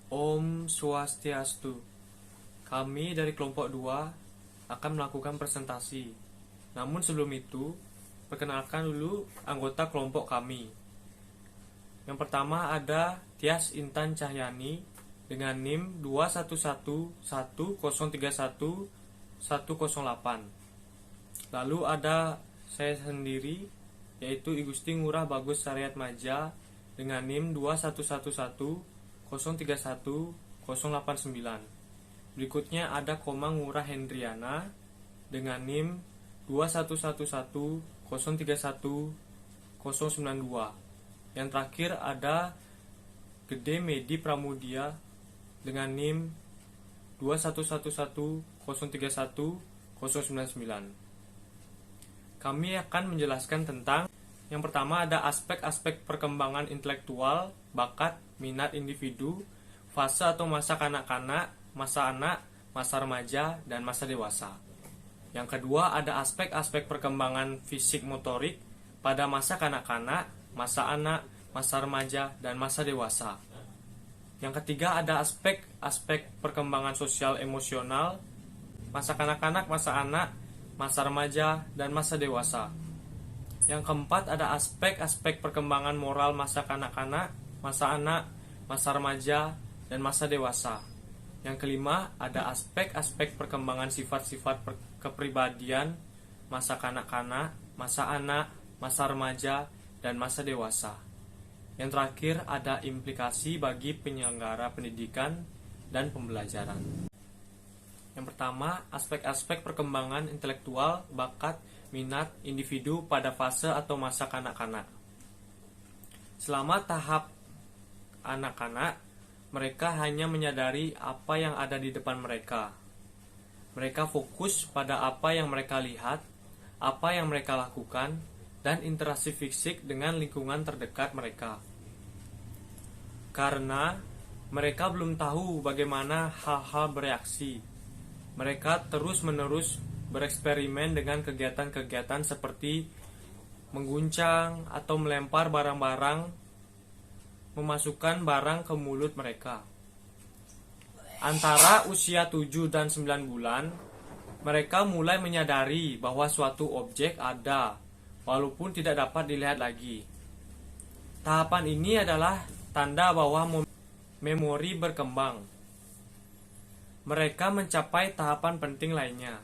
Om Swastiastu. Kami dari kelompok 2 akan melakukan presentasi. Namun sebelum itu, perkenalkan dulu anggota kelompok kami. Yang pertama ada Tias Intan Cahyani dengan NIM 21110310108. Lalu ada saya sendiri, yaitu Igusti Ngurah Bagus Syariat Maja dengan NIM 21110310189. Berikutnya ada Komang Ngurah Hendriana dengan NIM 21110310092. Yang terakhir ada Gede Medi Pramudia dengan NIM 21110310099. Kami akan menjelaskan tentang yang pertama ada aspek-aspek perkembangan intelektual, bakat, minat individu, fase atau masa kanak-kanak, masa anak, masa remaja, dan masa dewasa. Yang kedua ada aspek-aspek perkembangan fisik motorik pada masa kanak-kanak, masa anak, masa remaja, dan masa dewasa. Yang ketiga ada aspek-aspek perkembangan sosial emosional, masa kanak-kanak, masa anak, masa remaja, dan masa dewasa. Yang keempat ada aspek-aspek perkembangan moral masa kanak-kanak, masa anak, masa remaja, dan masa dewasa. Yang kelima ada aspek-aspek perkembangan sifat-sifat kepribadian masa kanak-kanak, masa anak, masa remaja, dan masa dewasa. Yang terakhir ada implikasi bagi penyelenggara pendidikan dan pembelajaran. Yang pertama, aspek-aspek perkembangan intelektual, bakat, minat individu pada fase atau masa kanak-kanak. Selama tahap anak-anak, mereka hanya menyadari apa yang ada di depan mereka. Mereka fokus pada apa yang mereka lihat, apa yang mereka lakukan, dan interaksi fisik dengan lingkungan terdekat mereka. Karena mereka belum tahu bagaimana hal-hal bereaksi, mereka terus-menerus bereksperimen dengan kegiatan-kegiatan seperti mengguncang atau melempar barang-barang, memasukkan barang ke mulut mereka. Antara usia 7 dan 9 bulan, mereka mulai menyadari bahwa suatu objek ada, walaupun tidak dapat dilihat lagi. Tahapan ini adalah tanda bahwa memori berkembang. Mereka mencapai tahapan penting lainnya,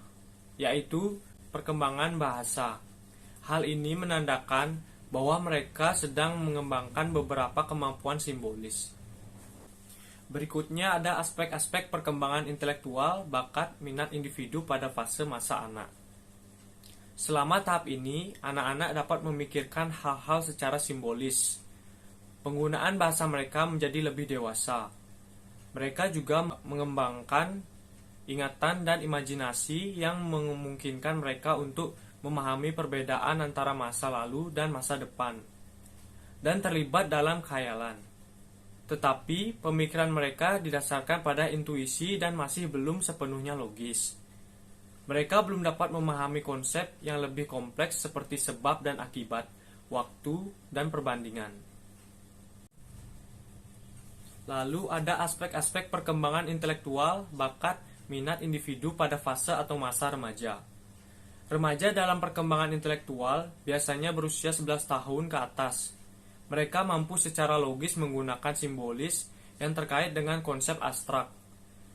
yaitu perkembangan bahasa. Hal ini menandakan bahwa mereka sedang mengembangkan beberapa kemampuan simbolis. Berikutnya ada aspek-aspek perkembangan intelektual, bakat, minat individu pada fase masa anak. Selama tahap ini, anak-anak dapat memikirkan hal-hal secara simbolis. Penggunaan bahasa mereka menjadi lebih dewasa. Mereka juga mengembangkan ingatan dan imajinasi yang memungkinkan mereka untuk memahami perbedaan antara masa lalu dan masa depan, dan terlibat dalam khayalan. Tetapi pemikiran mereka didasarkan pada intuisi dan masih belum sepenuhnya logis. Mereka belum dapat memahami konsep yang lebih kompleks seperti sebab dan akibat, waktu, dan perbandingan. Lalu ada aspek-aspek perkembangan intelektual, bakat, minat individu pada fase atau masa remaja. Remaja dalam perkembangan intelektual biasanya berusia 11 tahun ke atas. Mereka mampu secara logis menggunakan simbolis yang terkait dengan konsep abstrak,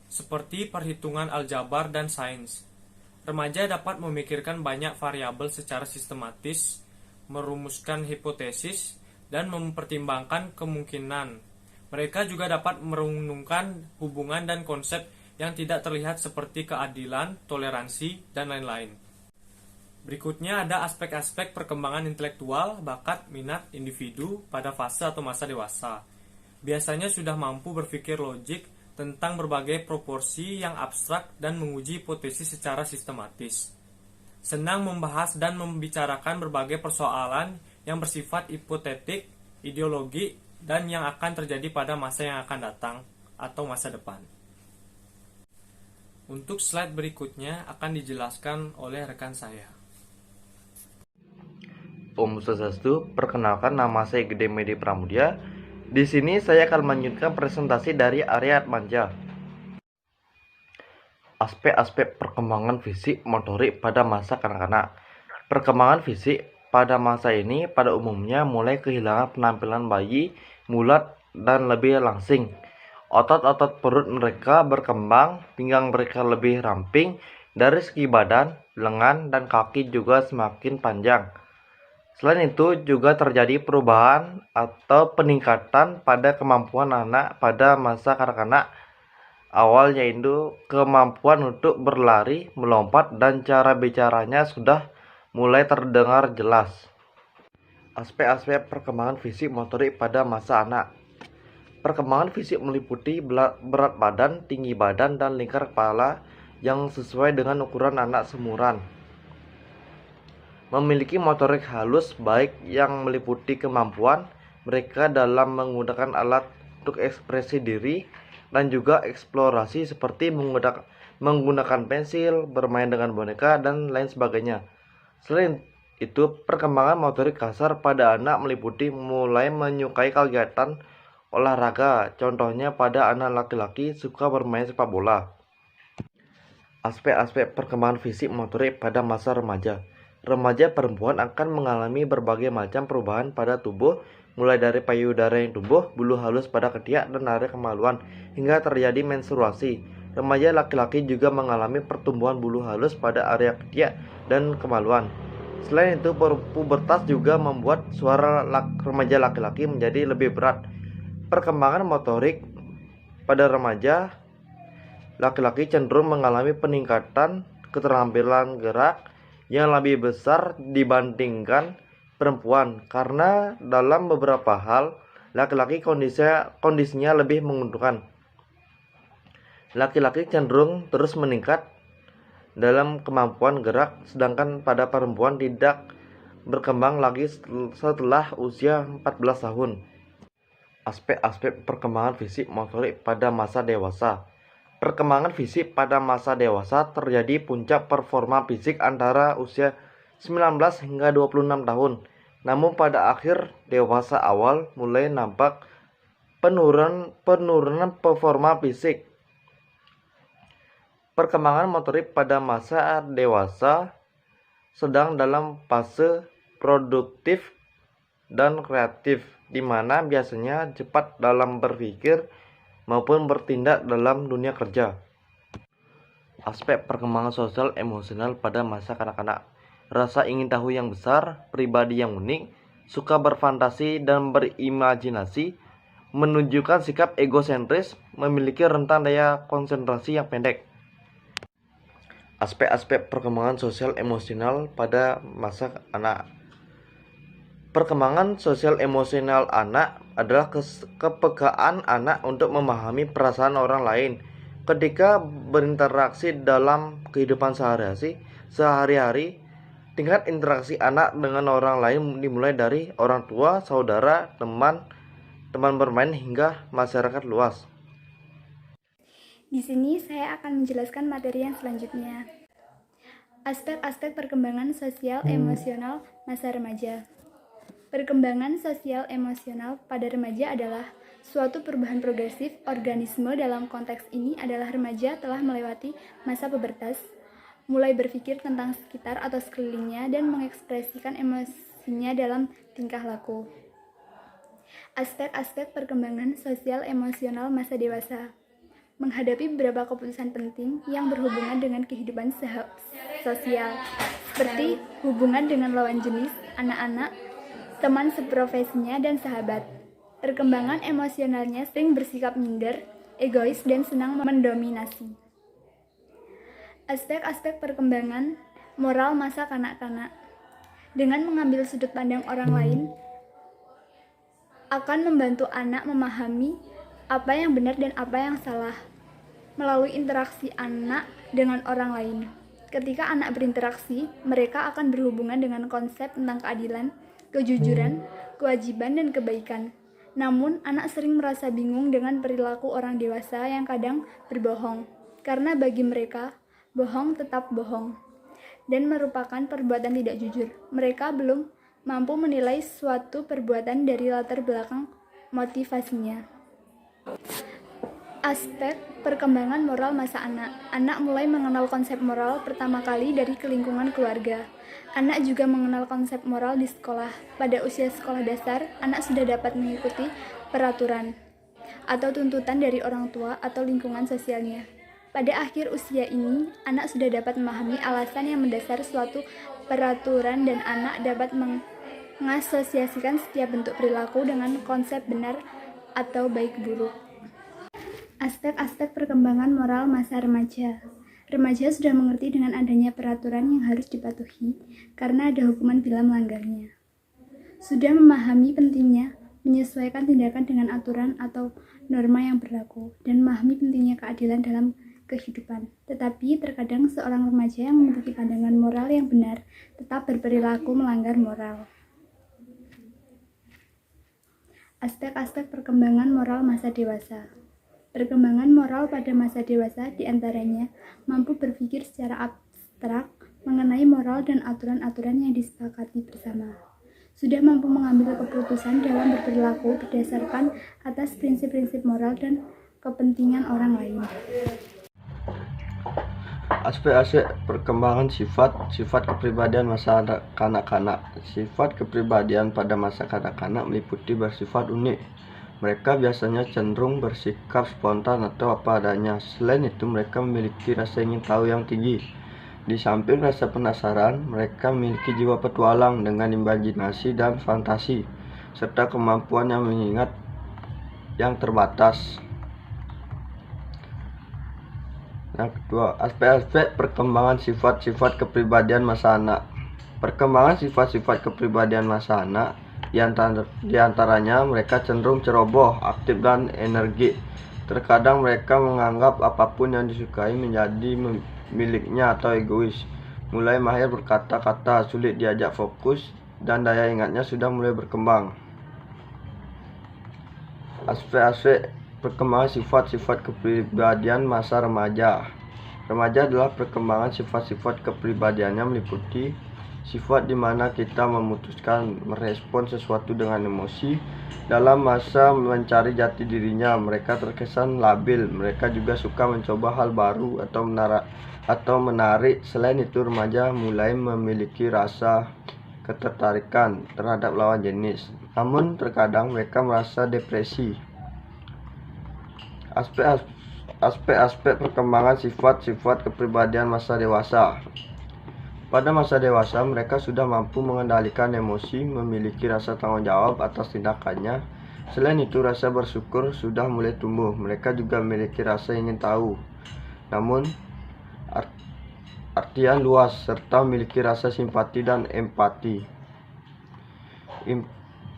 seperti perhitungan aljabar dan sains. Remaja dapat memikirkan banyak variabel secara sistematis, merumuskan hipotesis, dan mempertimbangkan kemungkinan. Mereka juga dapat merenungkan hubungan dan konsep yang tidak terlihat seperti keadilan, toleransi, dan lain-lain. Berikutnya ada aspek-aspek perkembangan intelektual, bakat, minat individu pada fase atau masa dewasa. Biasanya sudah mampu berpikir logik tentang berbagai proporsi yang abstrak dan menguji hipotesis secara sistematis. Senang membahas dan membicarakan berbagai persoalan yang bersifat hipotetik, ideologi, dan yang akan terjadi pada masa yang akan datang atau masa depan. Untuk slide berikutnya akan dijelaskan oleh rekan saya. Om Swastiastu, perkenalkan nama saya Gede Medi Pramudia Di sini saya akan melanjutkan presentasi dari area manja. Aspek-aspek perkembangan fisik motorik pada masa kanak-kanak. Perkembangan fisik pada masa ini pada umumnya mulai kehilangan penampilan bayi, mulat, dan lebih langsing. Otot-otot perut mereka berkembang, pinggang mereka lebih ramping, dari segi badan, lengan, dan kaki juga semakin panjang. Selain itu juga terjadi perubahan atau peningkatan pada kemampuan anak pada masa kanak-kanak awal, yaitu kemampuan untuk berlari, melompat, dan cara bicaranya sudah mulai terdengar jelas. Aspek-aspek perkembangan fisik motorik pada masa anak. Perkembangan fisik meliputi berat badan, tinggi badan, dan lingkar kepala yang sesuai dengan ukuran anak seumuran. Memiliki motorik halus baik yang meliputi kemampuan mereka dalam menggunakan alat untuk ekspresi diri dan juga eksplorasi seperti menggunakan pensil, bermain dengan boneka, dan lain sebagainya. Selain itu, perkembangan motorik kasar pada anak meliputi mulai menyukai kegiatan olahraga. Contohnya pada anak laki-laki suka bermain sepak bola. Aspek-aspek perkembangan fisik motorik pada masa remaja. Remaja perempuan akan mengalami berbagai macam perubahan pada tubuh, mulai dari payudara yang tumbuh, bulu halus pada ketiak, dan area kemaluan, hingga terjadi menstruasi. Remaja laki-laki juga mengalami pertumbuhan bulu halus pada area ketiak dan kemaluan. Selain itu, pubertas juga membuat suara remaja laki-laki menjadi lebih berat. Perkembangan motorik pada remaja laki-laki cenderung mengalami peningkatan keterampilan gerak yang lebih besar dibandingkan perempuan, karena dalam beberapa hal laki-laki kondisinya lebih menguntungkan. Laki-laki cenderung terus meningkat dalam kemampuan gerak, sedangkan pada perempuan tidak berkembang lagi setelah usia 14 tahun. Aspek-aspek perkembangan fisik motorik pada masa dewasa. Perkembangan fisik pada masa dewasa terjadi puncak performa fisik antara usia 19 hingga 26 tahun. Namun pada akhir dewasa awal mulai nampak penurunan performa fisik. Perkembangan motorik pada masa dewasa sedang dalam fase produktif dan kreatif, di mana biasanya cepat dalam berpikir maupun bertindak dalam dunia kerja. Aspek perkembangan sosial emosional pada masa kanak-kanak. Rasa ingin tahu yang besar, pribadi yang unik, suka berfantasi dan berimajinasi, menunjukkan sikap egosentris, memiliki rentang daya konsentrasi yang pendek. Aspek-aspek perkembangan sosial emosional pada masa anak. Perkembangan sosial emosional anak adalah kepekaan anak untuk memahami perasaan orang lain ketika berinteraksi dalam kehidupan sehari-hari. Tingkat interaksi anak dengan orang lain dimulai dari orang tua, saudara, teman bermain, hingga masyarakat luas. Di sini saya akan menjelaskan materi yang selanjutnya. Aspek-aspek perkembangan sosial emosional masa remaja. Perkembangan sosial emosional pada remaja adalah suatu perubahan progresif organisme. Dalam konteks ini adalah remaja telah melewati masa pubertas, mulai berpikir tentang sekitar atau sekelilingnya, dan mengekspresikan emosinya dalam tingkah laku. Aspek-aspek perkembangan sosial emosional masa dewasa. Menghadapi beberapa keputusan penting yang berhubungan dengan kehidupan sosial, seperti hubungan dengan lawan jenis, anak-anak, teman seprofesinya, dan sahabat. Perkembangan emosionalnya sering bersikap minder, egois, dan senang mendominasi. Aspek-aspek perkembangan moral masa kanak-kanak. Dengan mengambil sudut pandang orang lain, akan membantu anak memahami apa yang benar dan apa yang salah melalui interaksi anak dengan orang lain. Ketika anak berinteraksi, mereka akan berhubungan dengan konsep tentang keadilan, kejujuran, kewajiban, dan kebaikan. Namun, anak sering merasa bingung dengan perilaku orang dewasa yang kadang berbohong, karena bagi mereka, bohong tetap bohong dan merupakan perbuatan tidak jujur. Mereka belum mampu menilai suatu perbuatan dari latar belakang motivasinya. Aspek perkembangan moral masa anak. Anak mulai mengenal konsep moral pertama kali dari lingkungan keluarga. Anak juga mengenal konsep moral di sekolah. Pada usia sekolah dasar, anak sudah dapat mengikuti peraturan atau tuntutan dari orang tua atau lingkungan sosialnya. Pada akhir usia ini, anak sudah dapat memahami alasan yang mendasar suatu peraturan dan anak dapat mengasosiasikan setiap bentuk perilaku dengan konsep benar atau baik buruk. Aspek-aspek perkembangan moral masa remaja. Remaja sudah mengerti dengan adanya peraturan yang harus dipatuhi karena ada hukuman bila melanggarnya. Sudah memahami pentingnya menyesuaikan tindakan dengan aturan atau norma yang berlaku dan memahami pentingnya keadilan dalam kehidupan. Tetapi terkadang seorang remaja yang memiliki pandangan moral yang benar tetap berperilaku melanggar moral. Aspek-aspek perkembangan moral masa dewasa. Perkembangan moral pada masa dewasa diantaranya mampu berpikir secara abstrak mengenai moral dan aturan-aturan yang disepakati bersama. Sudah mampu mengambil keputusan dalam berperilaku berdasarkan atas prinsip-prinsip moral dan kepentingan orang lain. Aspek-aspek perkembangan sifat kepribadian masa kanak-kanak. Sifat kepribadian pada masa kanak-kanak meliputi bersifat unik. Mereka biasanya cenderung bersikap spontan atau apa adanya. Selain itu, mereka memiliki rasa ingin tahu yang tinggi. Di samping rasa penasaran, mereka memiliki jiwa petualang dengan imajinasi dan fantasi, serta kemampuan yang mengingat yang terbatas. Yang kedua, aspek-aspek perkembangan sifat-sifat kepribadian masa anak. Perkembangan sifat-sifat kepribadian masa anak di antaranya mereka cenderung ceroboh, aktif dan energik. Terkadang mereka menganggap apapun yang disukai menjadi miliknya atau egois. Mulai mahir berkata-kata, sulit diajak fokus, dan daya ingatnya sudah mulai berkembang. Aspek-aspek perkembangan sifat-sifat kepribadian masa remaja. Remaja adalah perkembangan sifat-sifat kepribadiannya meliputi sifat di mana kita memutuskan merespon sesuatu dengan emosi. Dalam masa mencari jati dirinya, mereka terkesan labil. Mereka juga suka mencoba hal baru atau menarik. Selain itu, remaja mulai memiliki rasa ketertarikan terhadap lawan jenis. Namun, terkadang mereka merasa depresi. Aspek-aspek perkembangan sifat-sifat kepribadian masa dewasa. Pada masa dewasa, mereka sudah mampu mengendalikan emosi, memiliki rasa tanggung jawab atas tindakannya. Selain itu, rasa bersyukur sudah mulai tumbuh. Mereka juga memiliki rasa ingin tahu, namun artian luas, serta memiliki rasa simpati dan empati.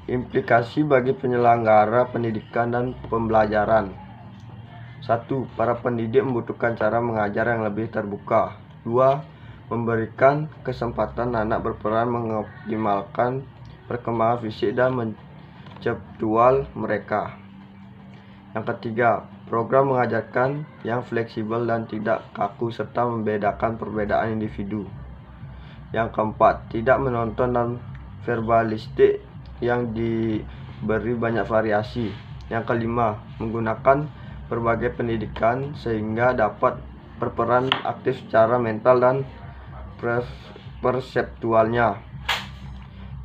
Implikasi bagi penyelenggara pendidikan dan pembelajaran. 1. Para pendidik membutuhkan cara mengajar yang lebih terbuka. 2. Memberikan kesempatan anak berperan mengoptimalkan perkembangan fisik dan mencontoh mereka. Yang ketiga, program mengajarkan yang fleksibel dan tidak kaku serta membedakan perbedaan individu. Yang keempat, tidak menonton dan verbalistik yang diberi banyak variasi. Yang kelima, menggunakan berbagai pendidikan sehingga dapat berperan aktif secara mental dan perseptualnya.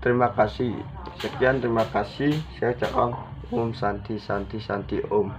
Terima kasih. Sekian, terima kasih. Saya ucapkan Om Santi Santi Santi Om.